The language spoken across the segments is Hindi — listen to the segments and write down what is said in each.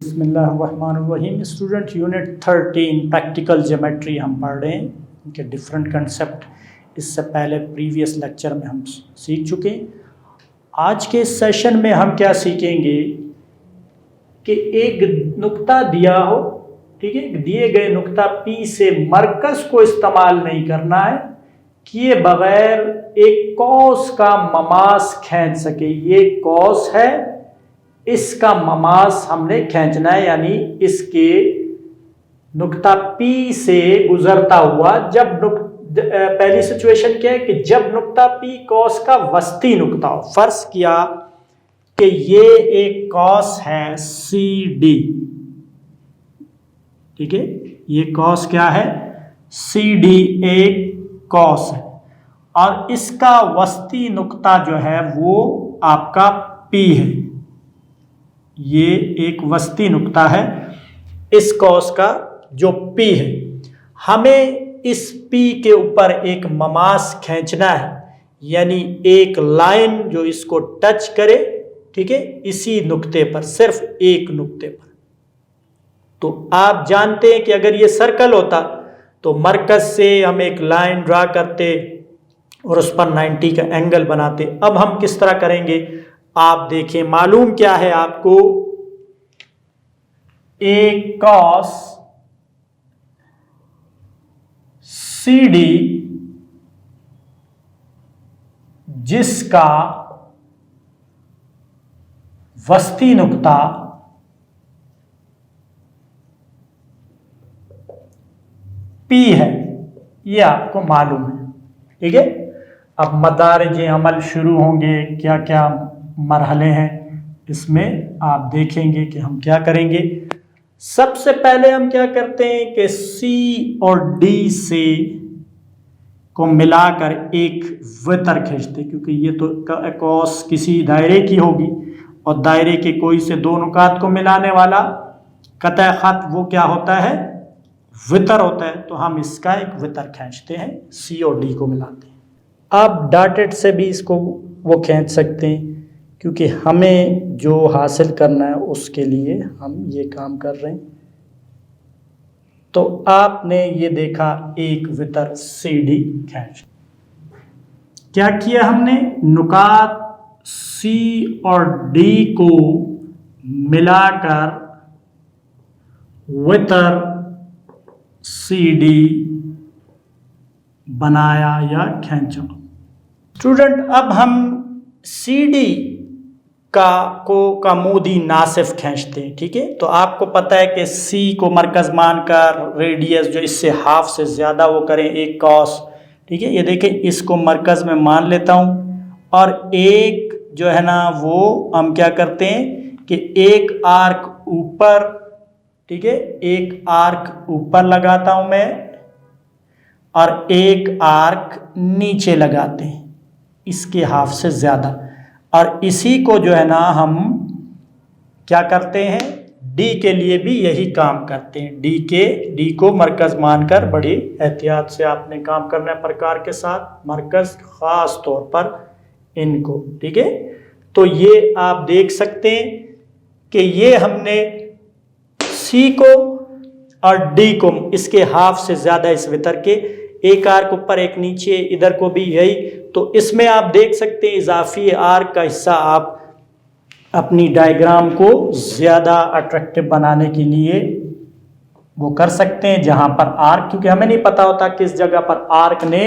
बिस्मिल्लाहिर्रहमानिर्रहीम। स्टूडेंट यूनिट 13 प्रैक्टिकल ज्योमेट्री हम पढ़ रहे हैं। इनके डिफरेंट कंसेप्ट इससे पहले प्रीवियस लेक्चर में हम सीख चुके हैं। आज के सेशन में हम क्या सीखेंगे कि एक नुक्ता दिया हो, ठीक है, दिए गए नुक्ता P से मरकज को इस्तेमाल नहीं करना है, किए बगैर एक कॉस का ममास खींच सके। ये कॉस है, इसका ममास हमने खींचना है, यानी इसके नुक्ता P से गुजरता हुआ। जब पहली सिचुएशन क्या है कि जब नुक्ता P कॉस का वस्ती नुक्ता हो। फर्ज किया कि ये एक कॉस है CD, ठीक है, ये कॉस क्या है, CD एक कॉस है और इसका वस्ती नुक्ता जो है वो आपका P है। ये एक वस्ती नुक्ता है इस कॉस का जो P है। हमें इस P के ऊपर एक ममास खींचना है, यानी एक लाइन जो इसको टच करे, ठीक है, इसी नुक्ते पर, सिर्फ एक नुक्ते पर। तो आप जानते हैं कि अगर ये सर्कल होता तो मरकज से हम एक लाइन ड्रा करते और उस पर 90 का एंगल बनाते। अब हम किस तरह करेंगे आप देखें। मालूम क्या है आपको, एक कॉस CD जिसका वस्ती नुक्ता P है, ये आपको मालूम है, ठीक है। अब मदारिज अमल शुरू होंगे, क्या क्या मरहले हैं इसमें आप देखेंगे कि हम क्या करेंगे। सबसे पहले हम क्या करते हैं कि C और D से को मिलाकर एक वृत्त खींचते, क्योंकि ये तो कॉस किसी दायरे की होगी और दायरे के कोई से दो नुकात को मिलाने वाला कतई खत वो क्या होता है, वितर होता है। तो हम इसका एक वितर खींचते हैं, C और D को मिलाते हैं। आप डॉटेड से भी इसको वो खींच सकते हैं, क्योंकि हमें जो हासिल करना है उसके लिए हम ये काम कर रहे हैं। तो आपने ये देखा एक वितर CD खींच। क्या किया हमने, नुकात C और D को मिलाकर वितर CD बनाया या खींचा। स्टूडेंट अब हम CD का मोदी नासिफ खींचते हैं, ठीक है। तो आपको पता है कि C को मरकज मानकर रेडियस जो इससे हाफ से ज़्यादा वो करें एक कॉस, ठीक है। ये देखें, इसको मरकज में मान लेता हूँ और एक जो है ना वो हम क्या करते हैं कि एक आर्क ऊपर, ठीक है, एक आर्क ऊपर लगाता हूँ मैं और एक आर्क नीचे लगाते हैं इसके हाफ से ज़्यादा। और इसी को जो है ना हम क्या करते हैं, D के लिए भी यही काम करते हैं। D को मरकज मानकर बड़ी एहतियात से आपने काम करना है, प्रकार के साथ मरकज ख़ास तौर पर इनको, ठीक है। तो ये आप देख सकते हैं कि ये हमने C को और D को इसके हाफ से ज़्यादा इस वितर के, एक आर्क ऊपर एक नीचे, इधर को भी यही। तो इसमें आप देख सकते हैं इजाफी आर्क का हिस्सा आप अपनी डायग्राम को ज़्यादा अट्रैक्टिव बनाने के लिए वो कर सकते हैं, जहाँ पर आर्क, क्योंकि हमें नहीं पता होता किस जगह पर आर्क ने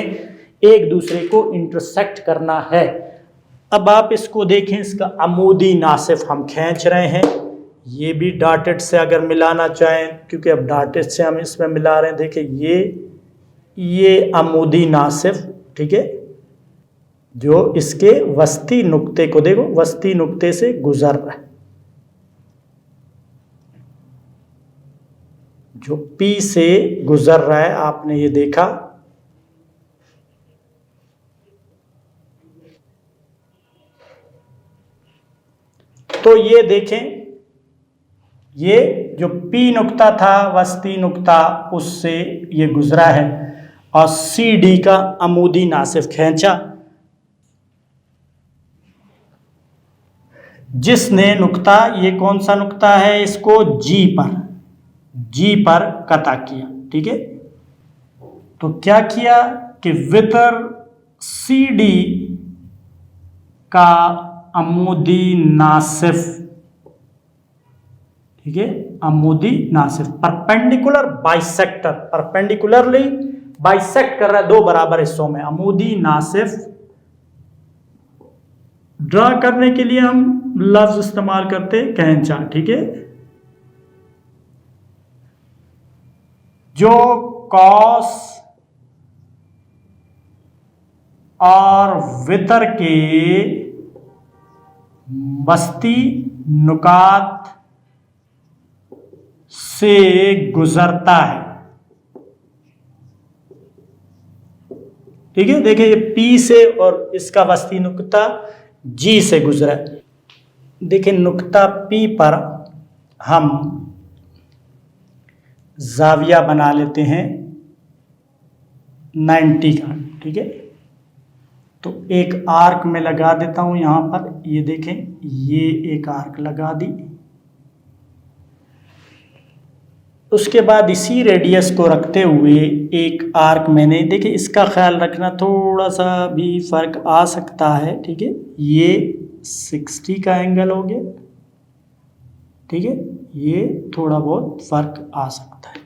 एक दूसरे को इंटरसेक्ट करना है। अब आप इसको देखें, इसका अमूदी नासिफ हम खींच रहे हैं। ये भी डॉटेड से अगर मिलाना चाहें, क्योंकि अब डॉटेड से हम इसमें मिला रहे हैं, देखिए ये अमूदी नासिफ, ठीक है, जो इसके वस्ती नुक्ते को देखो, वस्ती नुक्ते से गुजर रहा है, जो P से गुजर रहा है, आपने ये देखा। तो ये देखें, ये जो P नुक्ता था वस्ती नुक्ता, उससे ये गुजरा है और CD का अमूदी नासिफ खींचा। जिसने नुक्ता, ये कौन सा नुक्ता है, इसको जी पर कता किया। ठीक है, तो क्या किया कि वितर CD का अमूदी नासिफ, ठीक है, अमूदी Nasif perpendicular bisector, perpendicularly bisect कर रहा है दो बराबर हिस्सों में। अमूदी नासिफ ड्रा करने के लिए हम लफ्ज इस्तेमाल करते हैं कैंचा। ठीक है, जो कॉस और वितर के वस्ती नुकात से गुजरता है। ठीक है, देखिए ये P से और इसका वस्ती नुक्ता G से गुजरा है। देखिए नुक्ता P पर हम जाविया बना लेते हैं 90 का। ठीक है, तो एक आर्क में लगा देता हूं यहां पर, ये देखें, ये एक आर्क लगा दी। उसके बाद इसी रेडियस को रखते हुए एक आर्क मैंने, देखिए इसका ख्याल रखना, थोड़ा सा भी फर्क आ सकता है। ठीक है, ये 60 का एंगल हो गया। ठीक है, ये थोड़ा बहुत फर्क आ सकता है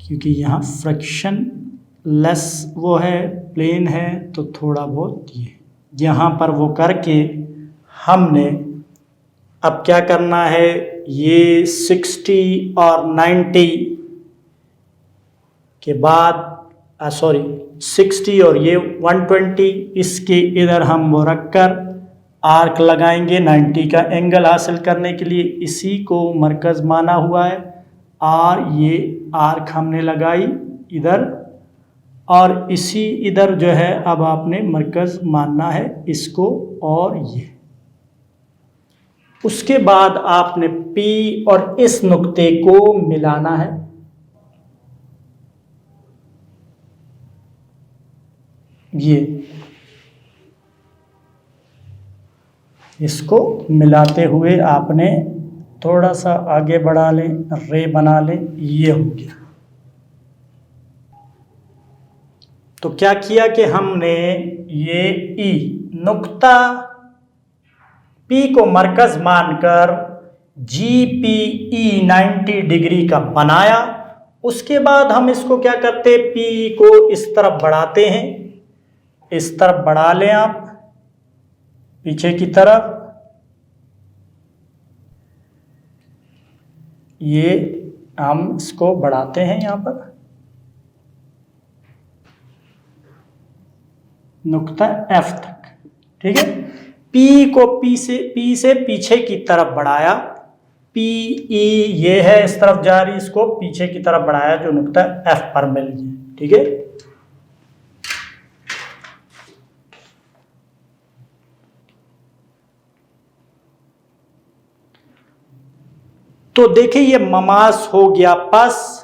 क्योंकि यहाँ फ्रिक्शन लेस वो है, प्लेन है, तो थोड़ा बहुत ये यहाँ पर वो करके हमने अब क्या करना है, ये 60 और 90 के बाद 60 और ये 120, इसके इधर हम वो रखकर आर्क लगाएंगे 90 का एंगल हासिल करने के लिए। इसी को मरकज़ माना हुआ है और ये आर्क हमने लगाई इधर, और इसी इधर जो है अब आपने मरकज़ मानना है इसको और ये। उसके बाद आपने P और इस नुक्ते को मिलाना है। ये इसको मिलाते हुए आपने थोड़ा सा आगे बढ़ा लें, रे बना लें, ये हो गया। तो क्या किया कि हमने ये E नुक्ता P को मरकज मानकर GPE 90 डिग्री का बनाया। उसके बाद हम इसको क्या करते, P को इस तरफ बढ़ाते हैं, इस तरफ बढ़ा लें आप पीछे की तरफ, ये हम इसको बढ़ाते हैं यहाँ पर नुक्ता F तक। ठीक है, P को P से पीछे की तरफ बढ़ाया, PE ये है इस तरफ जा रही, इसको पीछे की तरफ बढ़ाया जो नुक्ता F पर मिल गया। ठीक है, तो देखिए ये ममास हो गया पस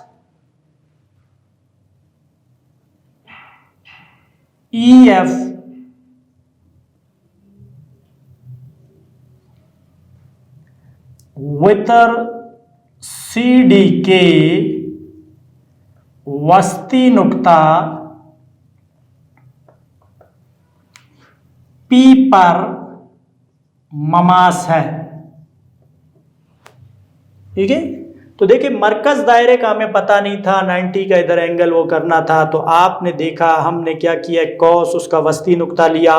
EF वितर CD के वस्ती नुक्ता P पर ममास है। ठीक है, तो देखिए मरकज दायरे का हमें पता नहीं था, 90 का इधर एंगल वो करना था, तो आपने देखा हमने क्या किया, कॉस उसका वस्ती नुक्ता लिया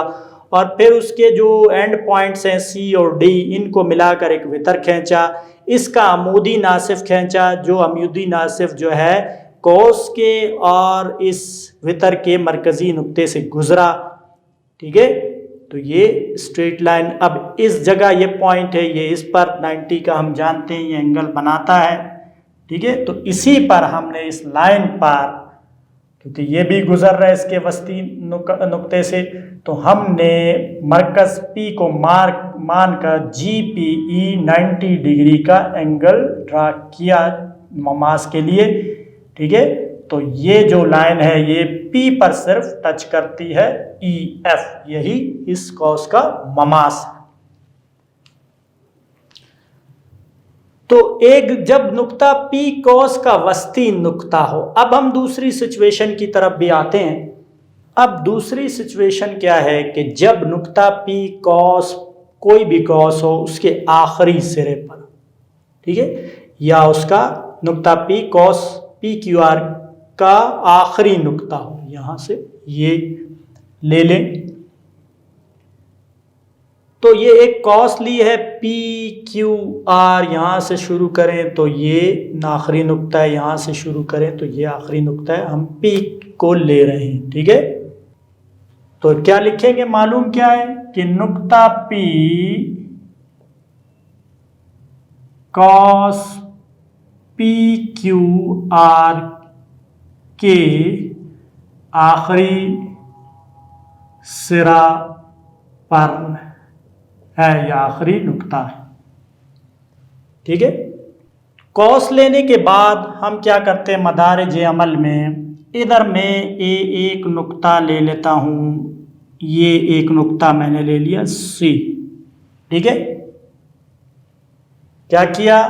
और फिर उसके जो एंड पॉइंट्स हैं C और D, इनको मिलाकर एक वितर खींचा, इसका अमूदी नासिफ खींचा, जो अमूदी नासिफ जो है कॉस के और इस वितर के मरकजी नुक्ते से गुजरा। ठीक है, तो ये स्ट्रेट लाइन, अब इस जगह ये पॉइंट है, ये इस पर 90 का हम जानते हैं ये एंगल बनाता है। ठीक है, तो इसी पर हमने इस लाइन पर, क्योंकि ये भी गुजर रहा है इसके वस्ती नुक्ते से, तो हमने मरकज P को मानकर GPE 90 डिग्री का एंगल ड्रा किया ममास के लिए। ठीक है, तो ये जो लाइन है ये P पर सिर्फ टच करती है EF, यही इस कॉस का ममास है। तो एक जब नुक्ता P कॉस का वस्ती नुक्ता हो, अब हम दूसरी सिचुएशन की तरफ भी आते हैं। अब दूसरी सिचुएशन क्या है कि जब नुक्ता P कॉस, कोई भी कॉस हो उसके आखिरी सिरे पर, ठीक है, या उसका नुक्ता P कॉस PQR का आखिरी नुक्ता हो, यहां से ये ले लें। तो ये एक कॉस ली है PQR, यहां से शुरू करें तो ये आखिरी नुक्ता है, यहां से शुरू करें तो ये आखिरी नुक्ता है, हम P को ले रहे हैं, ठीक है। तो क्या लिखेंगे, मालूम क्या है कि नुक्ता P कॉस PQR के आखिरी सिरा पर है, या आखिरी नुक्ता है, ठीक है। कॉस लेने के बाद हम क्या करते हैं मदारिज अमल में, इधर मैं एक नुक्ता ले लेता हूं, ये एक नुक्ता मैंने ले लिया C, ठीक है। क्या किया,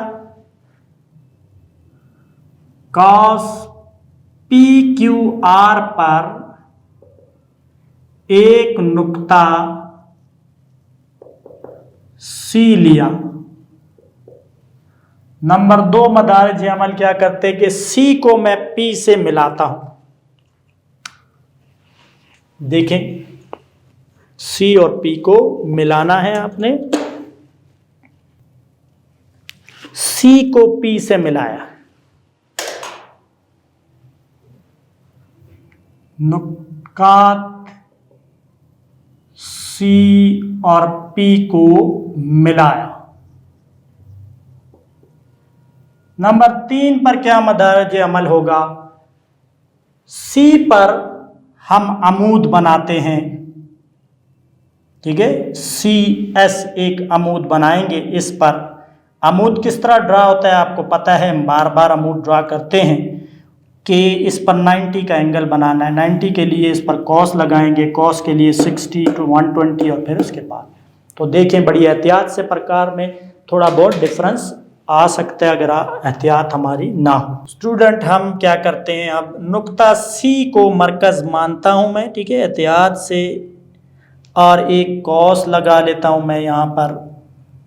कॉस PQR पर एक नुक्ता C लिया। नंबर 2 मदारिज अमल क्या करते हैं कि C को मैं P से मिलाता हूं। देखें, C और P को मिलाना है आपने। C को P से मिलाया, नुकात C और P को मिलाया। नंबर 3 पर क्या मदारिज अमल होगा, C पर हम अमूद बनाते हैं, ठीक है। CS एक अमूद बनाएंगे, इस पर अमूद किस तरह ड्रा होता है आपको पता है, हम बार बार अमूद ड्रा करते हैं कि इस पर 90 का एंगल बनाना है। 90 के लिए इस पर कॉस लगाएंगे, कॉस के लिए 60 to 120 और फिर उसके बाद। तो देखें बड़ी एहतियात से प्रकार में थोड़ा बहुत डिफरेंस आ सकता है अगर एहतियात हमारी ना हो। स्टूडेंट हम क्या करते हैं, अब नुक्ता C को मरकज़ मानता हूं मैं, ठीक है, एहतियात से, और एक कॉस लगा लेता हूं मैं यहाँ पर,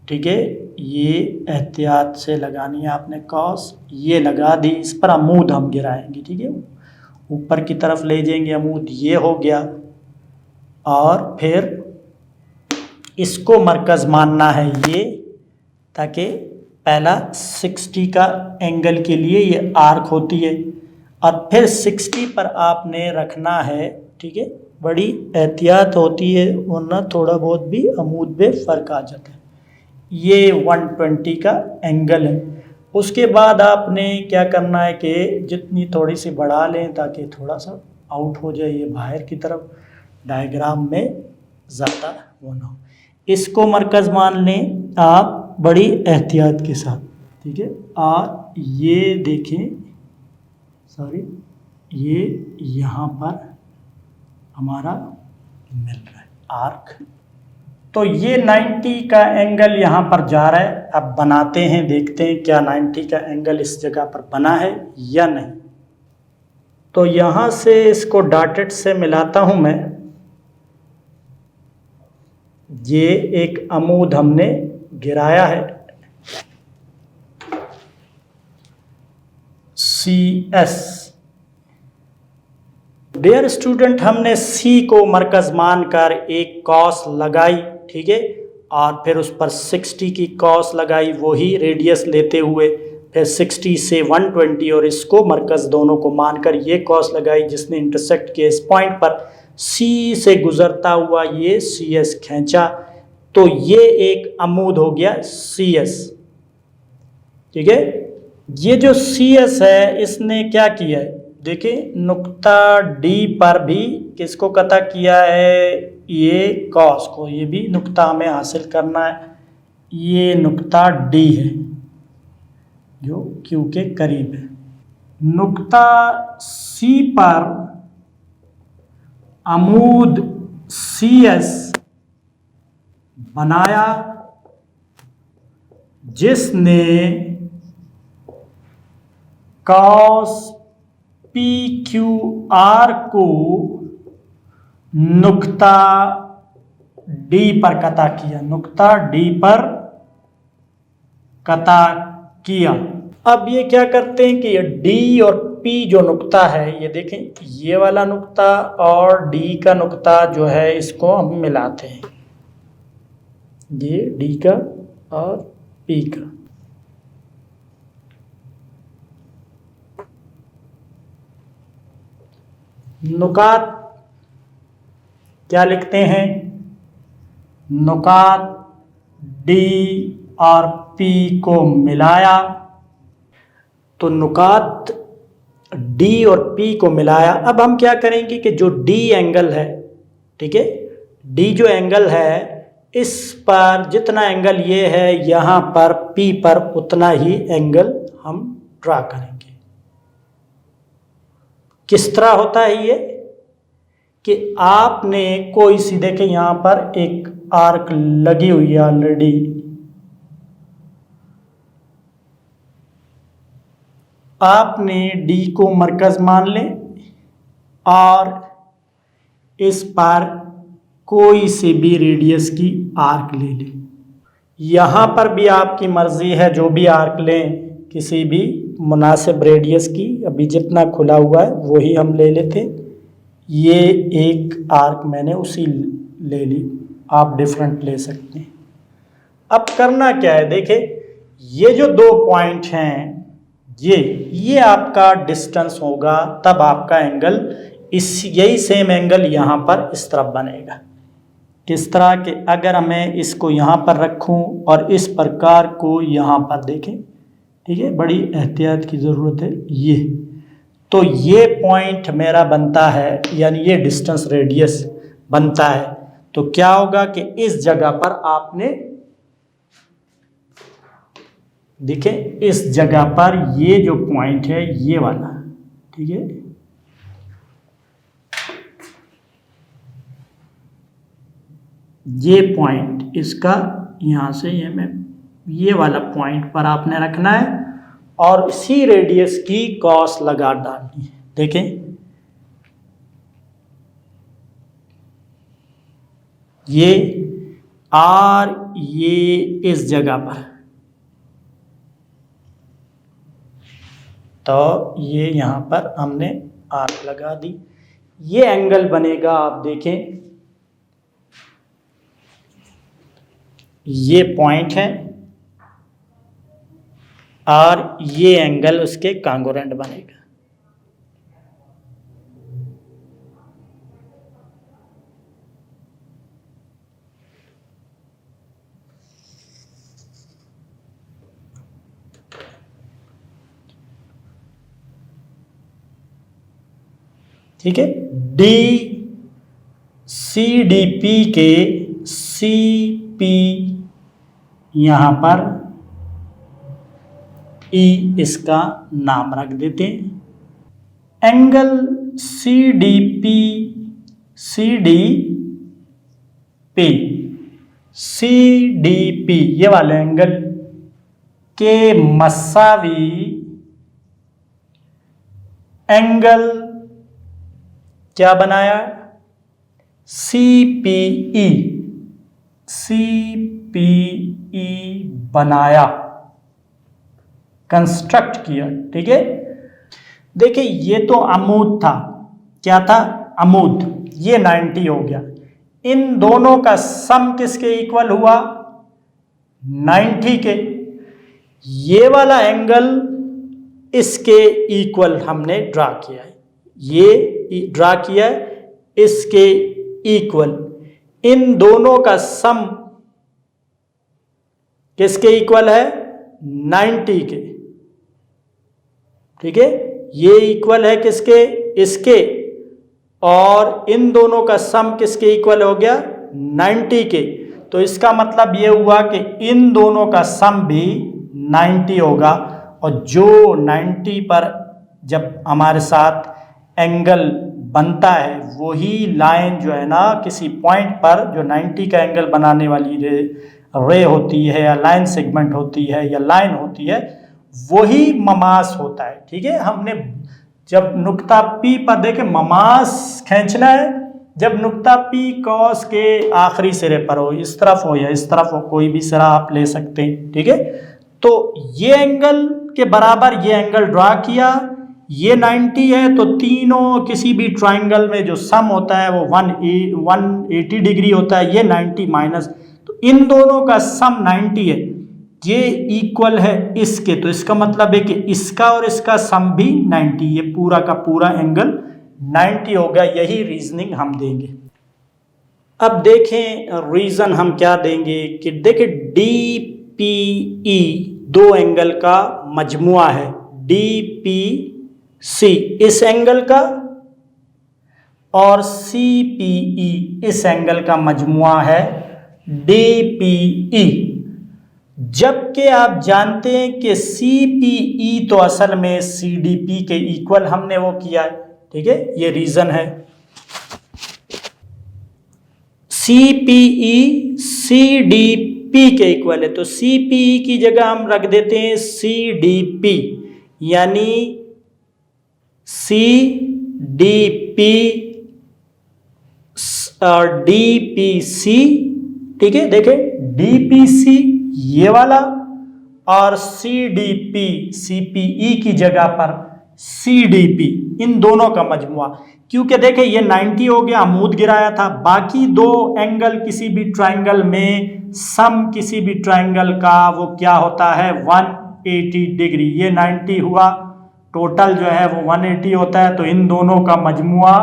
ठीक है। ये एहतियात से लगानी है आपने कॉस, ये लगा दी, इस पर अमूद हम गिराएंगे, ठीक है, ऊपर की तरफ ले जाएंगे अमूद, ये हो गया। और फिर इसको मरकज़ मानना है ये, ताकि पहला 60 का एंगल के लिए ये आर्क होती है, और फिर 60 पर आपने रखना है, ठीक है। बड़ी एहतियात होती है वरना थोड़ा बहुत भी अमूद में फ़र्क आ जाता है। ये 120 का एंगल है। उसके बाद आपने क्या करना है कि जितनी थोड़ी सी बढ़ा लें ताकि थोड़ा सा आउट हो जाए ये बाहर की तरफ, डायग्राम में ज़्यादा वो ना हो। इसको मरकज़ मान लें आप बड़ी एहतियात के साथ, ठीक है। और ये देखें, सॉरी, ये यहाँ पर हमारा मिल रहा है आर्क। तो ये 90 का एंगल यहाँ पर जा रहा है। अब बनाते हैं, देखते हैं क्या 90 का एंगल इस जगह पर बना है या नहीं। तो यहाँ से इसको डॉटेड से मिलाता हूँ मैं। ये एक अमूद हमने गिराया है CS। डियर स्टूडेंट, हमने C को मरकज़ मानकर एक कॉस लगाई, ठीक है, और फिर उस पर 60 की कॉस लगाई, वही रेडियस लेते हुए, फिर 60 से 120 और इसको मरकज़ दोनों को मानकर ये कॉस लगाई जिसने इंटरसेक्ट किया इस पॉइंट पर। C से गुजरता हुआ ये CS खींचा, तो ये एक अमूद हो गया CS, ठीक है। ये जो CS है इसने क्या किया है, देखिए नुक्ता D पर भी किसको कता किया है, ये कॉस को, ये भी नुक्ता हमें हासिल करना है। ये नुक्ता D है जो Q के करीब है। नुक्ता C पर अमूद CS बनाया जिसने कॉस पी क्यू आर को नुक्ता डी पर कता किया, नुक्ता डी पर कता किया। अब ये क्या करते हैं कि ये डी और पी जो नुक्ता है, ये देखें ये वाला नुक्ता और डी का नुक्ता जो है इसको हम मिलाते हैं, ये डी का और पी का। नुकात क्या लिखते हैं, नुकात डी और पी को मिलाया, तो नुकात डी और पी को मिलाया। अब हम क्या करेंगे कि जो डी एंगल है, ठीक है, डी जो एंगल है इस पर जितना एंगल ये है यहाँ पर पी पर उतना ही एंगल हम ड्रा करेंगे। किस तरह होता है ये कि आपने कोई सी देखे यहाँ पर एक आर्क लगी हुई है ऑलरेडी, आपने डी को मरकज मान लें और इस पर कोई से भी रेडियस की आर्क ले लें। यहाँ पर भी आपकी मर्जी है, जो भी आर्क लें किसी भी मुनासिब रेडियस की, अभी जितना खुला हुआ है वही हम ले लेते। ये एक आर्क मैंने उसी ले ली, आप डिफरेंट ले सकते हैं। अब करना क्या है, देखें ये जो दो पॉइंट हैं ये आपका डिस्टेंस होगा, तब आपका एंगल यही सेम एंगल यहाँ पर इस तरफ बनेगा। किस तरह के, अगर मैं इसको यहाँ पर रखूँ और इस प्रकार को यहाँ पर देखें, ठीक है, बड़ी एहतियात की ज़रूरत है। ये तो ये पॉइंट मेरा बनता है, यानी ये डिस्टेंस रेडियस बनता है। तो क्या होगा कि इस जगह पर आपने देखें, इस जगह पर ये जो पॉइंट है ये वाला, ठीक है, ये पॉइंट इसका यहाँ से ये वाला पॉइंट पर आपने रखना है और इसी रेडियस की कॉस लगा डालनी है। देखें ये आर, ये इस जगह पर, तो ये यहाँ पर हमने आर्क लगा दी। ये एंगल बनेगा, आप देखें ये पॉइंट है और ये एंगल उसके कांगोरेंट बनेगा। ठीक है, डी सी डी पी के सी पी यहाँ पर ई इसका नाम रख देते हैं। एंगल सी डी पी ये वाले एंगल के मसावी एंगल क्या बनाया, सी पी ई बनाया, कंस्ट्रक्ट किया। ठीक है, देखिए ये तो अमूद था, क्या था, अमूद, ये 90 हो गया। इन दोनों का सम किसके इक्वल हुआ, 90 के। ये वाला एंगल इसके इक्वल हमने ड्रा किया है, ये ड्रा किया है इसके इक्वल। इन दोनों का सम किसके इक्वल है, 90 के। ठीक है, ये इक्वल है किसके, इसके, और इन दोनों का सम किसके इक्वल हो गया, 90 के। तो इसका मतलब ये हुआ कि इन दोनों का सम भी 90 होगा, और जो 90 पर जब हमारे साथ एंगल बनता है वही लाइन जो है ना, किसी पॉइंट पर जो 90 का एंगल बनाने वाली रे होती है या लाइन सेगमेंट होती है या लाइन होती है, वही ममास होता है। ठीक है, हमने जब नुक्ता P पर देखे ममास खींचना है, जब नुक्ता P कॉस के आखिरी सिरे पर हो, इस तरफ हो या इस तरफ हो, कोई भी सिरा आप ले सकते हैं। ठीक है, तो ये एंगल के बराबर ये एंगल ड्रा किया, ये 90 है, तो तीनों किसी भी ट्राइंगल में जो सम होता है वो 180 डिग्री होता है, ये 90 माइनस, तो इन दोनों का सम 90 है, ये इक्वल है इसके, तो इसका मतलब है कि इसका और इसका सम भी 90, ये पूरा का पूरा एंगल 90 होगा। यही रीजनिंग हम देंगे। अब देखें रीजन हम क्या देंगे कि देखें DPE दो एंगल का मजमुआ है, DPC इस एंगल का और CPE इस एंगल का मजमुआ है DPE। जबकि आप जानते हैं कि CPE तो असल में CDP के इक्वल हमने वो किया है। ठीक है, ये रीजन है। CPE CDP के इक्वल है, तो CPE की जगह हम रख देते हैं CDP, यानी CDP और DPC। ठीक है, देखें DPC ये वाला और CDP CPE की जगह पर CDP, इन दोनों का मजमुआ, क्योंकि देखें ये 90 हो गया, अमूद गिराया था, बाकी दो एंगल किसी भी ट्राइंगल में सम किसी भी ट्राइंगल का वो क्या होता है 180 डिग्री, ये 90 हुआ, टोटल जो है वो 180 होता है, तो इन दोनों का मजमुआ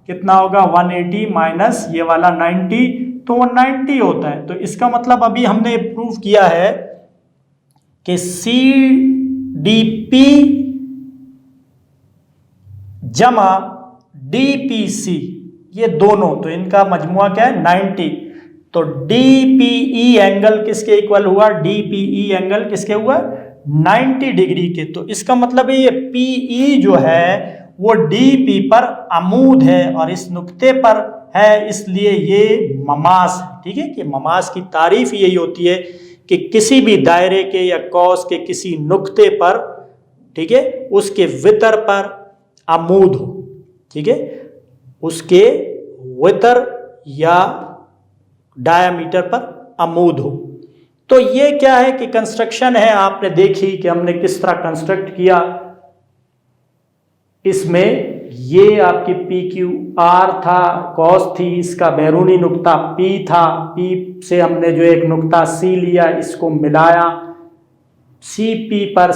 कितना होगा 180 माइनस ये वाला 90, तो वो 90 होता है। तो इसका मतलब अभी हमने प्रूव किया है कि CDP जमा DPC ये दोनों, तो इनका मजमुआ क्या है 90, तो DPE एंगल किसके इक्वल हुआ, DPE एंगल किसके हुआ 90 डिग्री के। तो इसका मतलब है ये PE जो है वो DP पर अमूद है और इस नुक्ते पर है, इसलिए ये ममास है। ठीक है, कि ममास की तारीफ यही होती है कि किसी भी दायरे के या कॉस के किसी नुक्ते पर, ठीक है, उसके वितर पर अमूद हो। ठीक है, उसके वितर या डायामीटर पर अमूद हो। तो ये क्या है कि कंस्ट्रक्शन है, आपने देखी कि हमने किस तरह कंस्ट्रक्ट किया। इसमें ये आपकी PQR था, कॉस थी, इसका बैरूनी नुक्ता P था, P से हमने जो एक नुक्ता C लिया इसको मिलाया, CP पर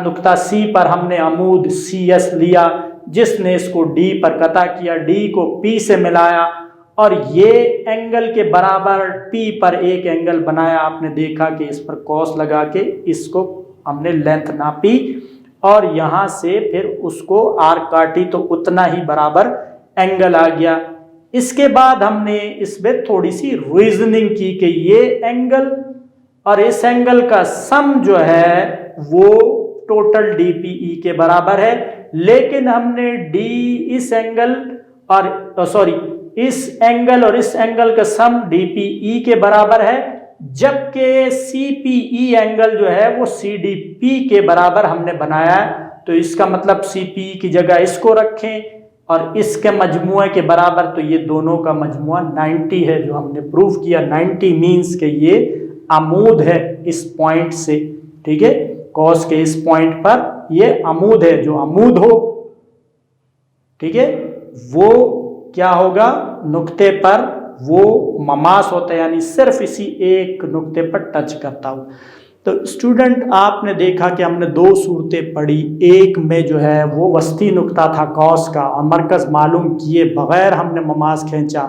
नुक्ता C पर हमने अमूद CS लिया जिसने इसको D पर कता किया, D को P से मिलाया और ये एंगल के बराबर P पर एक एंगल बनाया। आपने देखा कि इस पर कॉस लगा के इसको हमने लेंथ नापी और यहाँ से फिर उसको आर्क काटी, तो उतना ही बराबर एंगल आ गया। इसके बाद हमने इसमें थोड़ी सी रीजनिंग की कि ये एंगल और इस एंगल का सम जो है वो टोटल DPE के बराबर है, लेकिन हमने इस एंगल और इस एंगल का सम DPE के बराबर है, जबकि CPE एंगल जो है वो CDP के बराबर हमने बनाया है। तो इसका मतलब CPE की जगह इसको रखें और इसके मजमुए के बराबर, तो ये दोनों का मजमुआ 90 है, जो हमने प्रूव किया। 90 मीन्स के ये अमूद है इस पॉइंट से। ठीक है, कॉस के इस पॉइंट पर ये अमूद है, जो अमूद हो, ठीक है, वो क्या होगा नुक्ते पर वो ममास होता है, यानी सिर्फ इसी एक नुक्ते पर टच करता हो। तो स्टूडेंट आपने देखा कि हमने दो सूरतें पढ़ी, एक में जो है वो वस्ती नुक्ता था कॉस का और मरकज़ मालूम किए बगैर हमने ममास खींचा।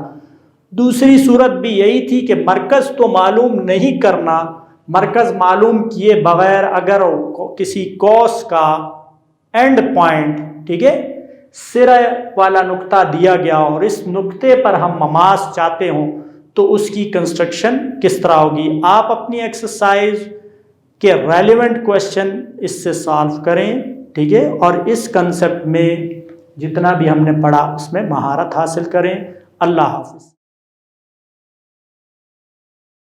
दूसरी सूरत भी यही थी कि मरकज़ तो मालूम नहीं करना, मरकज़ मालूम किए बगैर अगर किसी कॉस का एंड पॉइंट, ठीक है, सिरा वाला नुक्ता दिया गया और इस नुक्ते पर हम ममास चाहते हों तो उसकी कंस्ट्रक्शन किस तरह होगी। आप अपनी एक्सरसाइज के रेलेवेंट क्वेश्चन इससे सॉल्व करें, ठीक है, और इस कंसेप्ट में जितना भी हमने पढ़ा उसमें महारत हासिल करें। अल्लाह हाफिज़।